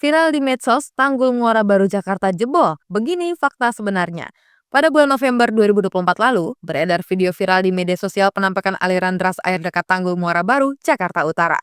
Viral di medsos, Tanggul Muara Baru Jakarta jebol. Begini fakta sebenarnya. Pada bulan November 2024 lalu, beredar video viral di media sosial penampakan aliran deras air dekat Tanggul Muara Baru, Jakarta Utara.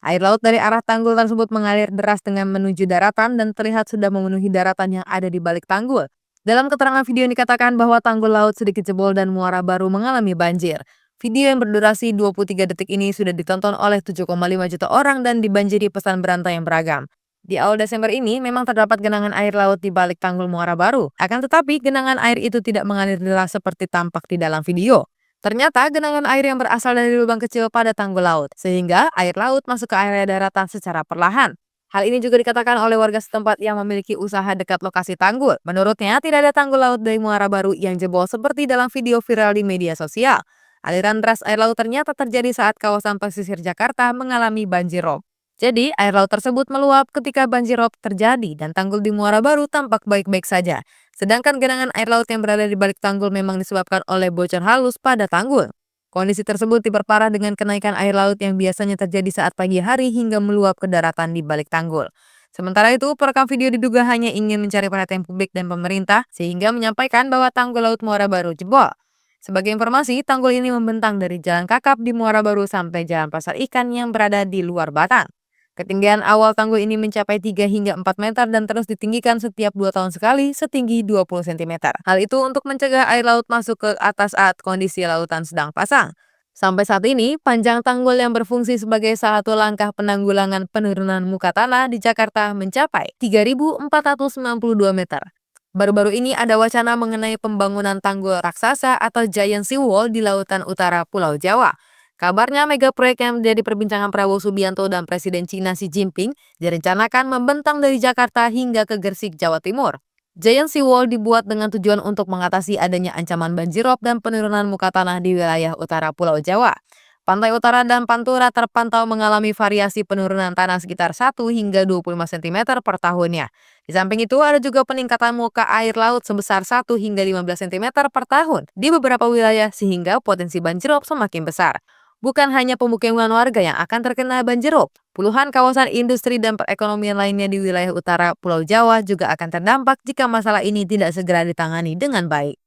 Air laut dari arah tanggul tersebut mengalir deras dengan menuju daratan dan terlihat sudah memenuhi daratan yang ada di balik tanggul. Dalam keterangan video dikatakan bahwa tanggul laut sedikit jebol dan Muara Baru mengalami banjir. Video yang berdurasi 23 detik ini sudah ditonton oleh 7,5 juta orang dan dibanjiri pesan berantai yang beragam. Di awal Desember ini memang terdapat genangan air laut di balik Tanggul Muara Baru. Akan tetapi genangan air itu tidak mengalir deras seperti tampak di dalam video. Ternyata genangan air yang berasal dari lubang kecil pada tanggul laut, sehingga air laut masuk ke area daratan secara perlahan. Hal ini juga dikatakan oleh warga setempat yang memiliki usaha dekat lokasi tanggul. Menurutnya, tidak ada tanggul laut dari Muara Baru yang jebol seperti dalam video viral di media sosial. Aliran deras air laut ternyata terjadi saat kawasan pesisir Jakarta mengalami banjir rob. Jadi, air laut tersebut meluap ketika banjir rob terjadi dan tanggul di Muara Baru tampak baik-baik saja. Sedangkan genangan air laut yang berada di balik tanggul memang disebabkan oleh bocor halus pada tanggul. Kondisi tersebut diperparah dengan kenaikan air laut yang biasanya terjadi saat pagi hari hingga meluap ke daratan di balik tanggul. Sementara itu, perekam video diduga hanya ingin mencari perhatian publik dan pemerintah sehingga menyampaikan bahwa tanggul laut Muara Baru jebol. Sebagai informasi, tanggul ini membentang dari Jalan Kakap di Muara Baru sampai Jalan Pasar Ikan yang berada di luar Batang. Ketinggian awal tanggul ini mencapai 3 hingga 4 meter dan terus ditinggikan setiap 2 tahun sekali setinggi 20 cm. Hal itu untuk mencegah air laut masuk ke atas saat kondisi lautan sedang pasang. Sampai saat ini, panjang tanggul yang berfungsi sebagai satu langkah penanggulangan penurunan muka tanah di Jakarta mencapai 3.492 meter. Baru-baru ini ada wacana mengenai pembangunan tanggul raksasa atau giant seawall di lautan utara Pulau Jawa. Kabarnya mega proyek yang menjadi perbincangan Prabowo Subianto dan Presiden Cina Xi Jinping direncanakan membentang dari Jakarta hingga ke Gresik, Jawa Timur. Giant Seawall dibuat dengan tujuan untuk mengatasi adanya ancaman banjirop dan penurunan muka tanah di wilayah utara Pulau Jawa. Pantai Utara dan Pantura terpantau mengalami variasi penurunan tanah sekitar 1 hingga 25 cm per tahunnya. Di samping itu ada juga peningkatan muka air laut sebesar 1 hingga 15 cm per tahun di beberapa wilayah sehingga potensi banjirop semakin besar. Bukan hanya pemukiman warga yang akan terkena banjirop, puluhan kawasan industri dan perekonomian lainnya di wilayah utara Pulau Jawa juga akan terdampak jika masalah ini tidak segera ditangani dengan baik.